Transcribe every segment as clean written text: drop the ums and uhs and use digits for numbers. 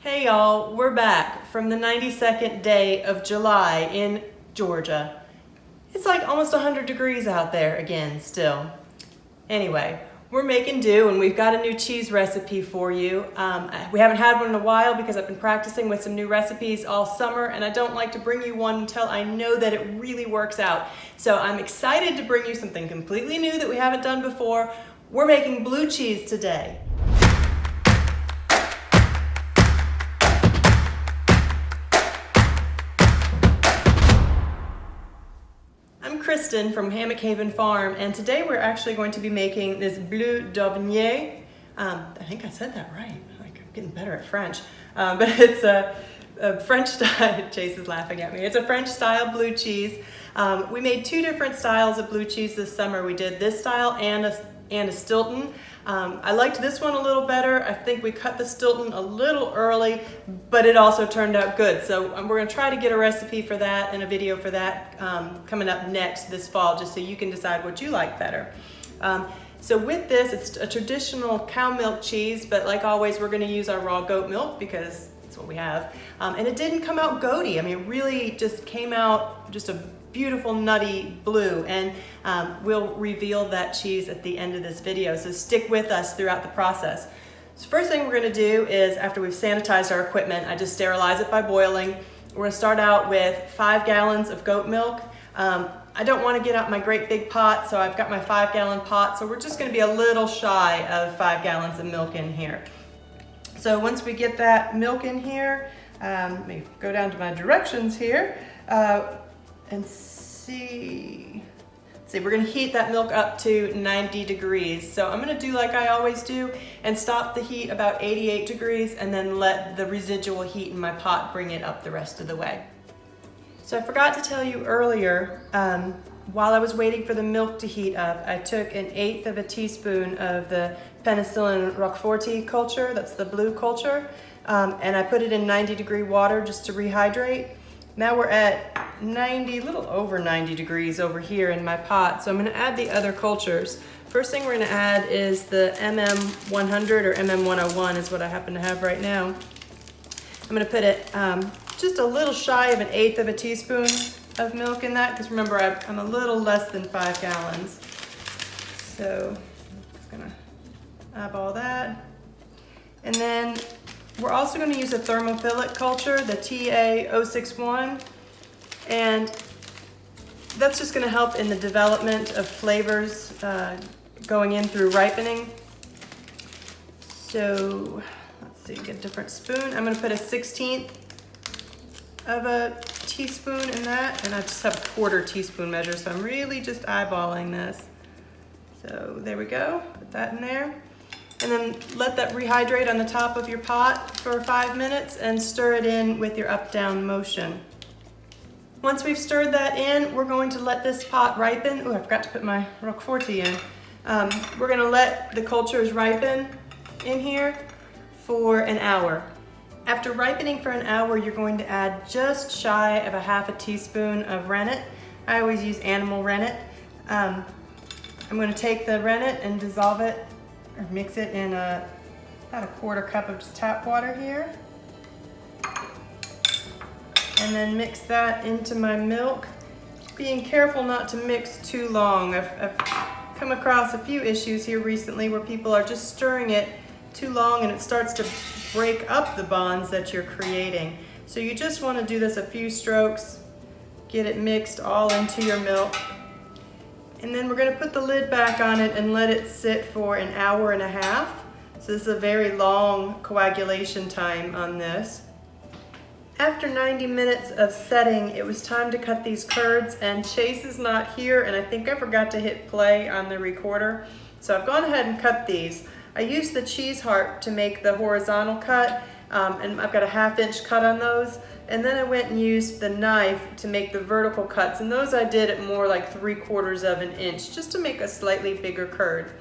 Hey y'all, we're back from the 92nd day of July in Georgia. It's like almost 100 degrees out there again still. Anyway, we're making do and we've got a new cheese recipe for you. We haven't had one in a while because I've been practicing with some new recipes all summer and I don't like to bring you one until I know that it really works out. So I'm excited to bring you something completely new that we haven't done before. We're making blue cheese today. I'm Kristen from Hammock Haven Farm, and today we're actually going to be making this Bleu d'Aubigne. I think I said that right. I'm getting better at French. But it's a French style, Chase is laughing at me. It's a French style blue cheese. We made two different styles of blue cheese this summer. We did this style and a Stilton. I liked this one a little better. I think we cut the Stilton a little early, but it also turned out good. So we're gonna try to get a recipe for that and a video for that coming up next this fall, just so you can decide what you like better. So with this, it's a traditional cow milk cheese, but like always, we're gonna use our raw goat milk because that's what we have. And it didn't come out goaty. I mean, it really just came out just a beautiful nutty blue, and we'll reveal that cheese at the end of this video, so stick with us throughout the process. So first thing we're going to do is, after we've sanitized our equipment, I just sterilize it by boiling. We're going to start out with 5 gallons of goat milk. I don't want to get out my great big pot, so I've got my 5-gallon pot, so we're just going to be a little shy of 5 gallons of milk in here. So once we get that milk in here, let me go down to my directions here. And see, we're gonna heat that milk up to 90 degrees. So I'm gonna do like I always do and stop the heat about 88 degrees and then let the residual heat in my pot bring it up the rest of the way. So I forgot to tell you earlier, while I was waiting for the milk to heat up, I took 1/8 of a teaspoon of the penicillin roqueforti culture, that's the blue culture, and I put it in 90-degree water just to rehydrate. Now we're at 90, a little over 90 degrees over here in my pot. So I'm gonna add the other cultures. First thing we're gonna add is the MM100 or MM101 is what I happen to have right now. I'm gonna put it just a little shy of 1/8 of a teaspoon of milk in that, because remember I'm a little less than 5 gallons. So I'm just gonna eyeball that. And then we're also going to use a thermophilic culture, the TA061, and that's just going to help in the development of flavors going in through ripening. So let's see, get a different spoon. I'm going to put 1/16 of a teaspoon in that, and I just have a 1/4 teaspoon measure, so I'm really just eyeballing this. So there we go, put that in there. And then let that rehydrate on the top of your pot for 5 minutes and stir it in with your up-down motion. Once we've stirred that in, we're going to let this pot ripen. Oh, I forgot to put my roqueforti in. We're gonna let the cultures ripen in here for an hour. After ripening for an hour, you're going to add just shy of 1/2 teaspoon of rennet. I always use animal rennet. I'm gonna take the rennet and dissolve it or mix it in about 1/4 cup of just tap water here. And then mix that into my milk. Being careful not to mix too long. I've come across a few issues here recently where people are just stirring it too long and it starts to break up the bonds that you're creating. So you just want to do this a few strokes, get it mixed all into your milk. And then we're going to put the lid back on it and let it sit for 1.5 hours. So this is a very long coagulation time on this. After 90 minutes of setting, it was time to cut these curds, and Chase is not here, and I think I forgot to hit play on the recorder. So I've gone ahead and cut these. I used the cheese heart to make the horizontal cut, and I've got a 1/2 inch cut on those. And then I went and used the knife to make the vertical cuts, and those I did at more like 3/4 of an inch, just to make a slightly bigger curd.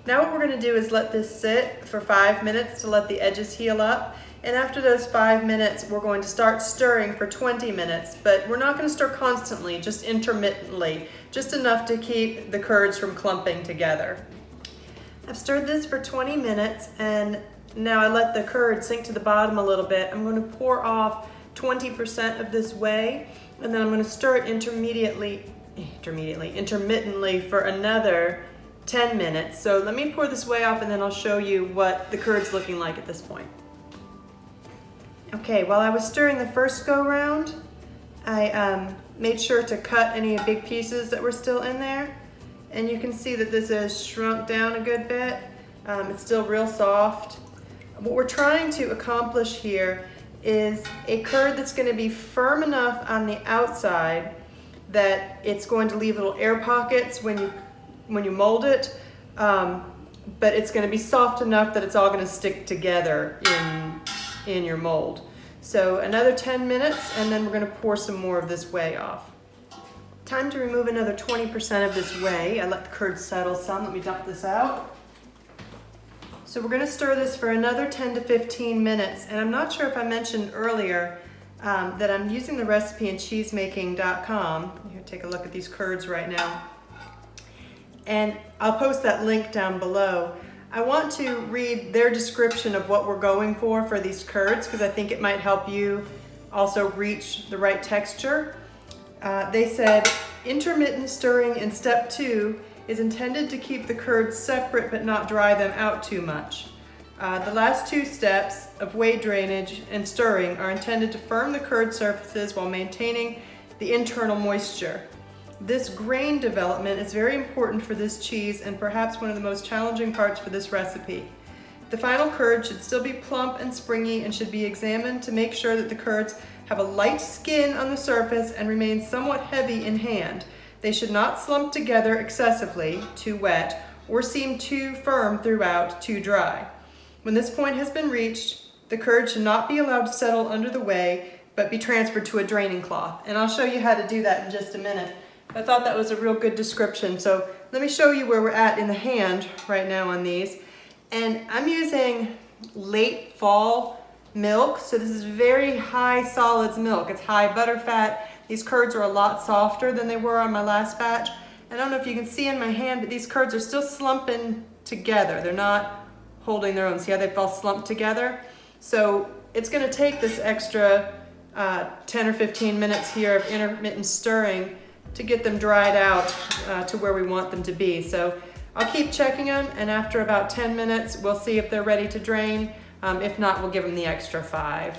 Now what we're gonna do is let this sit for 5 minutes to let the edges heal up. And after those 5 minutes, we're going to start stirring for 20 minutes, but we're not gonna stir constantly, just intermittently, just enough to keep the curds from clumping together. I've stirred this for 20 minutes, and Now I let the curd sink to the bottom a little bit. I'm going to pour off 20% of this whey, and then I'm going to stir it intermittently for another 10 minutes. So let me pour this whey off, and then I'll show you what the curd's looking like at this point. Okay, while I was stirring the first go round, I made sure to cut any big pieces that were still in there. And you can see that this has shrunk down a good bit. It's still real soft. What we're trying to accomplish here is a curd that's going to be firm enough on the outside that it's going to leave little air pockets when you mold it, but it's going to be soft enough that it's all going to stick together in your mold. So another 10 minutes, and then we're going to pour some more of this whey off. Time to remove another 20% of this whey. I let the curd settle some. Let me dump this out. So we're going to stir this for another 10 to 15 minutes. And I'm not sure if I mentioned earlier that I'm using the recipe in cheesemaking.com. Here, take a look at these curds right now. And I'll post that link down below. I want to read their description of what we're going for these curds, because I think it might help you also reach the right texture. They said, intermittent stirring in step 2 is intended to keep the curds separate but not dry them out too much. The last 2 steps of whey drainage and stirring are intended to firm the curd surfaces while maintaining the internal moisture. This grain development is very important for this cheese and perhaps one of the most challenging parts for this recipe. The final curd should still be plump and springy and should be examined to make sure that the curds have a light skin on the surface and remain somewhat heavy in hand. They should not slump together excessively, too wet, or seem too firm throughout, too dry. When this point has been reached, the curd should not be allowed to settle under the whey, but be transferred to a draining cloth. And I'll show you how to do that in just a minute. I thought that was a real good description. So let me show you where we're at in the hand right now on these. And I'm using late fall milk. So this is very high solids milk. It's high butter fat. These curds are a lot softer than they were on my last batch. I don't know if you can see in my hand, but these curds are still slumping together. They're not holding their own. See how they've all slumped together? So it's going to take this extra 10 or 15 minutes here of intermittent stirring to get them dried out to where we want them to be. So I'll keep checking them, and after about 10 minutes, we'll see if they're ready to drain. If not, we'll give them the extra 5.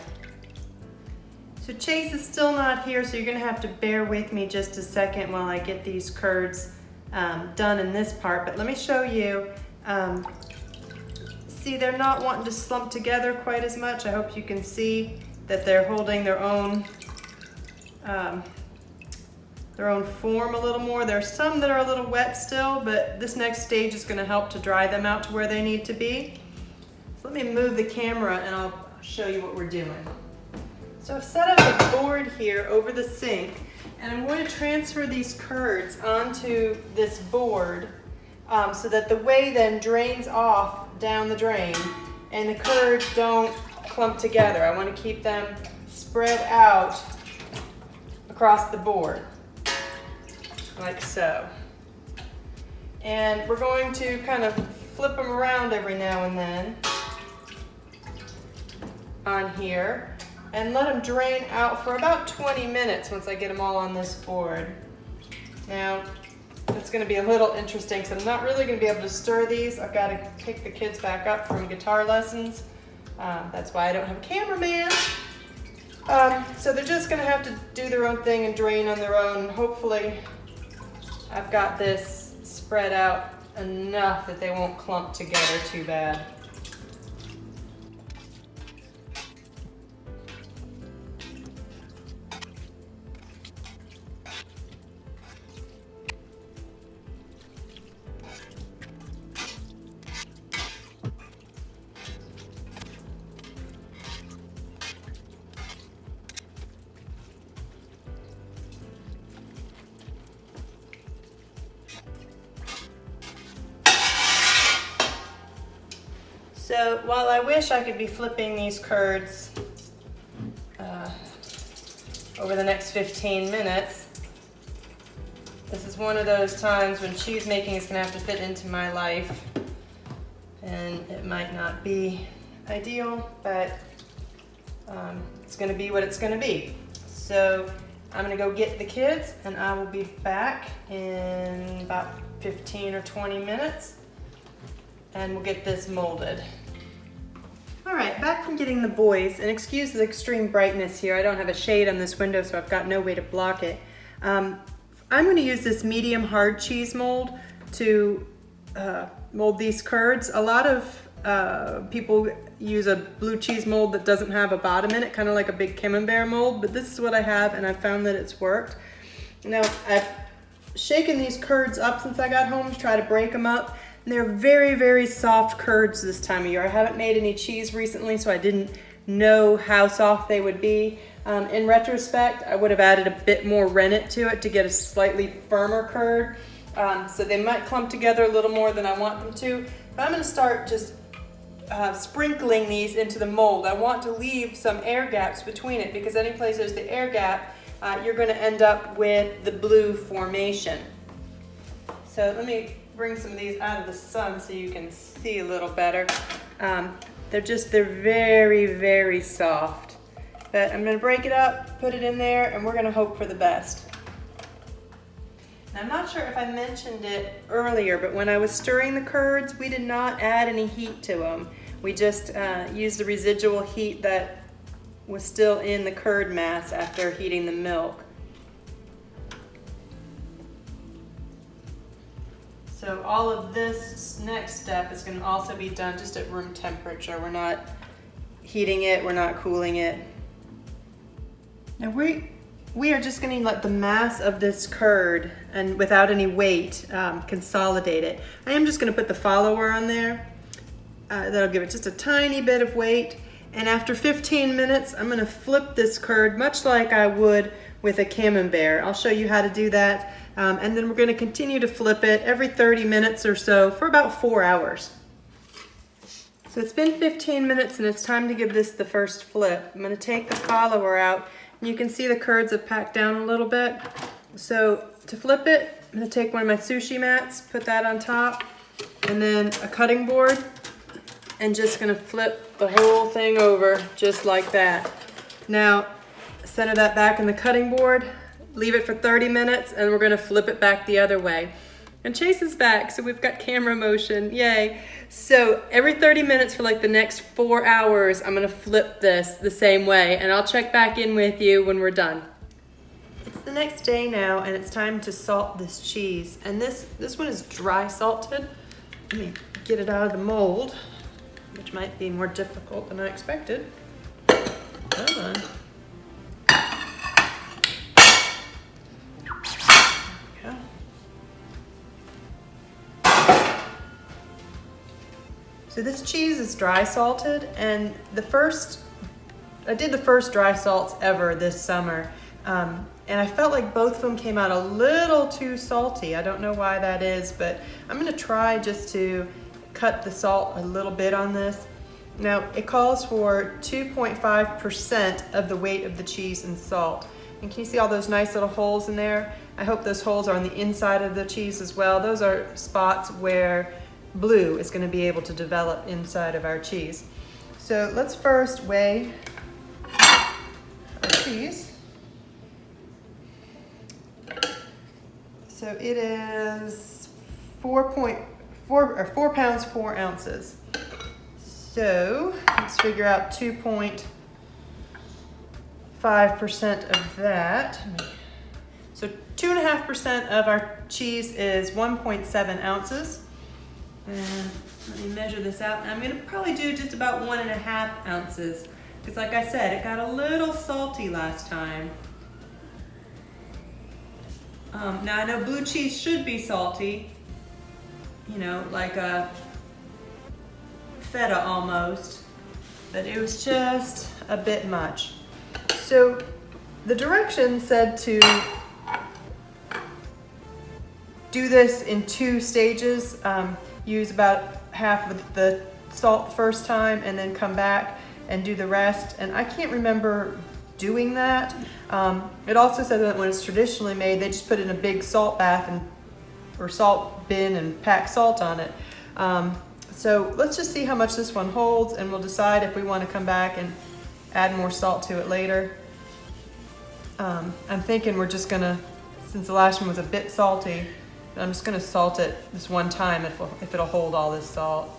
So Chase is still not here, so you're gonna have to bear with me just a second while I get these curds done in this part. But let me show you. See, they're not wanting to slump together quite as much. I hope you can see that they're holding their own form a little more. There's some that are a little wet still, but this next stage is gonna help to dry them out to where they need to be. So let me move the camera and I'll show you what we're doing. So I've set up a board here over the sink, and I'm going to transfer these curds onto this board so that the whey then drains off down the drain and the curds don't clump together. I want to keep them spread out across the board, like so. And we're going to kind of flip them around every now and then on here and let them drain out for about 20 minutes once I get them all on this board. Now, it's gonna be a little interesting because I'm not really gonna be able to stir these. I've got to pick the kids back up from guitar lessons. That's why I don't have a cameraman. So they're just gonna have to do their own thing and drain on their own. Hopefully, I've got this spread out enough that they won't clump together too bad. So while I wish I could be flipping these curds over the next 15 minutes, this is one of those times when cheese making is going to have to fit into my life, and it might not be ideal, but it's gonna be what it's gonna be. So I'm gonna go get the kids and I will be back in about 15 or 20 minutes and we'll get this molded. All right, back from getting the boys, and excuse the extreme brightness here. I don't have a shade on this window, so I've got no way to block it. I'm gonna use this medium hard cheese mold to mold these curds. A lot of people use a blue cheese mold that doesn't have a bottom in it, kind of like a big camembert mold, but this is what I have and I found that it's worked. Now, I've shaken these curds up since I got home to try to break them up. And they're very, very soft curds this time of year. I haven't made any cheese recently, so I didn't know how soft they would be. In retrospect, I would have added a bit more rennet to it to get a slightly firmer curd. So they might clump together a little more than I want them to. But I'm gonna start just sprinkling these into the mold. I want to leave some air gaps between it because any place there's the air gap, you're gonna end up with the blue formation. So let me bring some of these out of the sun so you can see a little better. They're very, very soft. But I'm gonna break it up, put it in there, and we're gonna hope for the best. Now, I'm not sure if I mentioned it earlier, but when I was stirring the curds, we did not add any heat to them. We just used the residual heat that was still in the curd mass after heating the milk. So all of this next step is going to also be done just at room temperature. We're not heating it, we're not cooling it. Now we are just going to let the mass of this curd, and without any weight, consolidate it. I am just going to put the follower on there. That'll give it just a tiny bit of weight. And after 15 minutes, I'm going to flip this curd much like I would with a camembert. I'll show you how to do that. And then we're going to continue to flip it every 30 minutes or so for about 4 hours. So it's been 15 minutes and it's time to give this the first flip. I'm going to take the follower out. And you can see the curds have packed down a little bit. So to flip it, I'm going to take one of my sushi mats, put that on top, and then a cutting board, and just going to flip the whole thing over just like that. Now, center that back in the cutting board. Leave it for 30 minutes and we're gonna flip it back the other way. And Chase is back, so we've got camera motion, yay. So every 30 minutes for like the next 4 hours, I'm gonna flip this the same way and I'll check back in with you when we're done. It's the next day now and it's time to salt this cheese. And this one is dry salted. Let me get it out of the mold, which might be more difficult than I expected. Hold on. So this cheese is dry salted, and I did the first dry salts ever this summer, and I felt like both of them came out a little too salty. I don't know why that is, but I'm gonna try just to cut the salt a little bit on this. Now, it calls for 2.5% of the weight of the cheese in salt. And can you see all those nice little holes in there? I hope those holes are on the inside of the cheese as well. Those are spots where Bleu is going to be able to develop inside of our cheese. So let's first weigh our cheese. So it is 4 pounds 4 ounces. So let's figure out 2.5% of that. So 2.5% of our cheese is 1.7 ounces. And let me measure this out. I'm gonna probably do just about 1.5 ounces. Because like I said, it got a little salty last time. Now I know blue cheese should be salty, you know, like a feta almost, but it was just a bit much. So the directions said to do this in 2 stages. Use about half of the salt the first time and then come back and do the rest. And I can't remember doing that. It also said that when it's traditionally made, they just put it in a big salt bath or salt bin and pack salt on it. So let's just see how much this one holds, and we'll decide if we want to come back and add more salt to it later. I'm thinking we're just gonna, since the last one was a bit salty, I'm just gonna salt it this one time if it'll hold all this salt.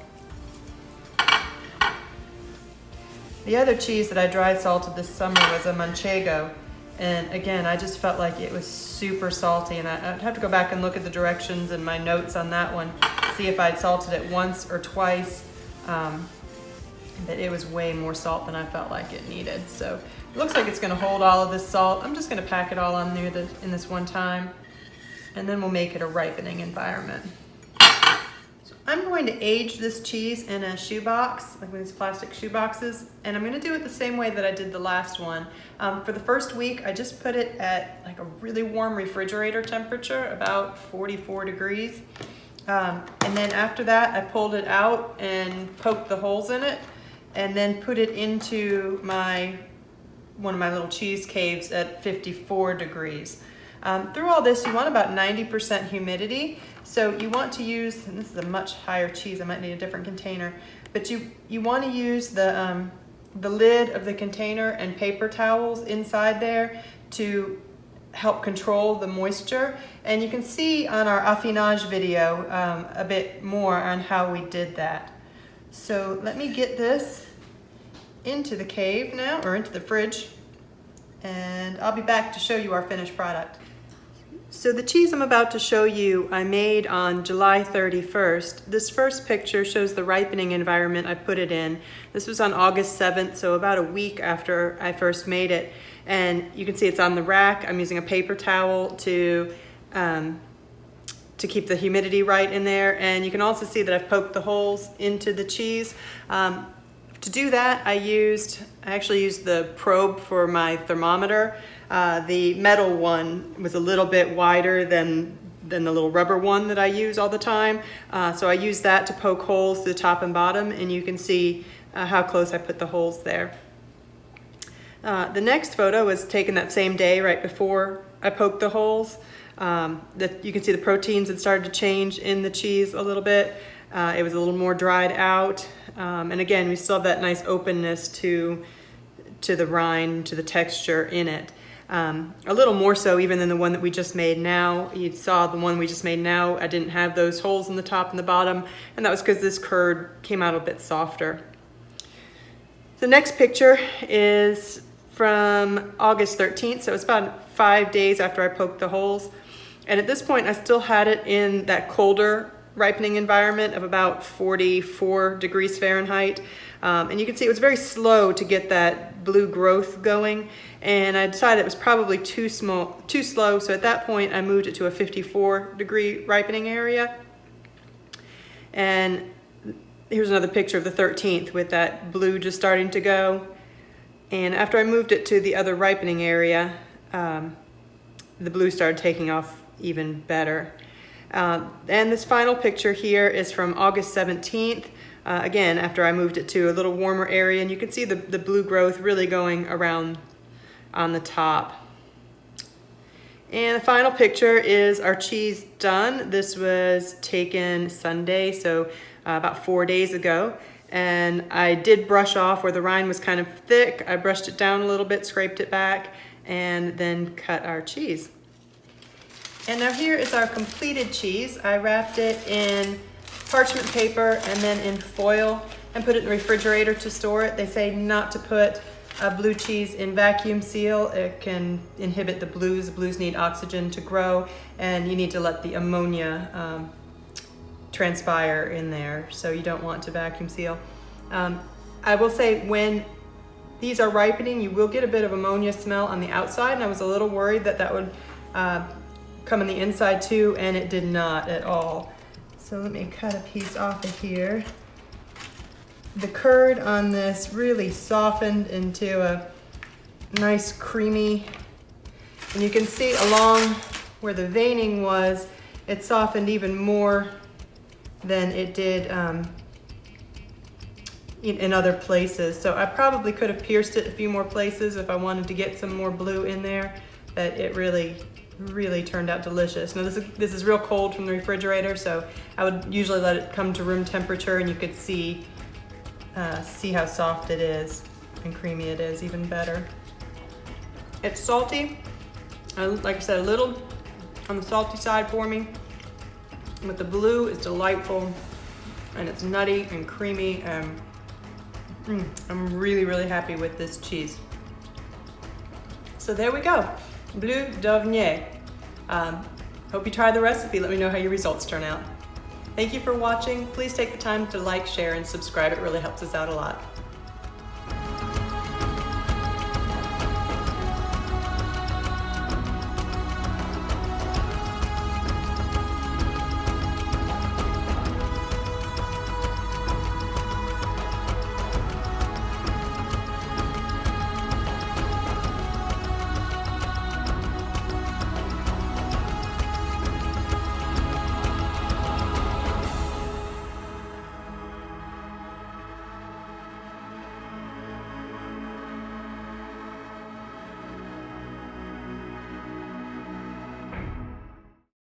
The other cheese that I dry salted this summer was a manchego. And again, I just felt like it was super salty, and I'd have to go back and look at the directions and my notes on that one, see if I'd salted it once or twice. But it was way more salt than I felt like it needed. So it looks like it's gonna hold all of this salt. I'm just gonna pack it all on there in this one time, and then we'll make it a ripening environment. So I'm going to age this cheese in a shoebox, like one of these plastic shoe boxes, and I'm gonna do it the same way that I did the last one. For the first week, I just put it at like a really warm refrigerator temperature, about 44 degrees. And then after that, I pulled it out and poked the holes in it, and then put it into one of my little cheese caves at 54 degrees. Through all this, you want about 90% humidity. So you want to use, and this is a much higher cheese, I might need a different container, but you want to use the lid of the container and paper towels inside there to help control the moisture. And you can see on our affinage video a bit more on how we did that. So let me get this into the cave now, or into the fridge, and I'll be back to show you our finished product. So the cheese I'm about to show you I made on July 31st. This first picture shows the ripening environment I put it in. This was on August 7th, so about a week after I first made it. And you can see it's on the rack. I'm using a paper towel to keep the humidity right in there. And you can also see that I've poked the holes into the cheese. To do that, I actually used the probe for my thermometer. The metal one was a little bit wider than the little rubber one that I use all the time. So I used that to poke holes to the top and bottom, and you can see how close I put the holes there. The next photo was taken that same day, right before I poked the holes. You can see the proteins had started to change in the cheese a little bit. It was a little more dried out. And again, we still have that nice openness to the rind, to the texture in it. A little more so even than the one that we just made now. You saw the one we just made now, I didn't have those holes in the top and the bottom, and that was because this curd came out a bit softer. The next picture is from August 13th, so it's about 5 days after I poked the holes. And at this point, I still had it in that colder ripening environment of about 44 degrees Fahrenheit. And you can see it was very slow to get that blue growth going. And I decided it was probably too slow. So at that point, I moved it to a 54 degree ripening area. And here's another picture of the 13th with that blue just starting to go. And after I moved it to the other ripening area, the blue started taking off even better. And this final picture here is from August 17th. Again, after I moved it to a little warmer area, and you can see the blue growth really going around on the top. And the final picture is our cheese done. This was taken Sunday, so about 4 days ago. And I did brush off where the rind was kind of thick. I brushed it down a little bit, scraped it back, and then cut our cheese. And now here is our completed cheese. I wrapped it in parchment paper and then in foil and put it in the refrigerator to store it. They say not to put blue cheese in vacuum seal. It can inhibit the blues. The blues need oxygen to grow, and you need to let the ammonia transpire in there, so you don't want to vacuum seal. I will say when these are ripening, you will get a bit of ammonia smell on the outside, and I was a little worried that would come on the inside too, and it did not at all. So let me cut a piece off of here. The curd on this really softened into a nice creamy, and you can see along where the veining was, it softened even more than it did in other places. So I probably could have pierced it a few more places if I wanted to get some more blue in there, but it really really turned out delicious. Now this is real cold from the refrigerator, so I would usually let it come to room temperature, and you could see how soft it is and creamy it is, even better. It's salty, like I said, a little on the salty side for me, but the blue is delightful, and it's nutty and creamy, and I'm really, really happy with this cheese. So there we go, Bleu d'Auvergne. Hope you try the recipe. Let me know how your results turn out. Thank you for watching. Please take the time to like, share, and subscribe. It really helps us out a lot.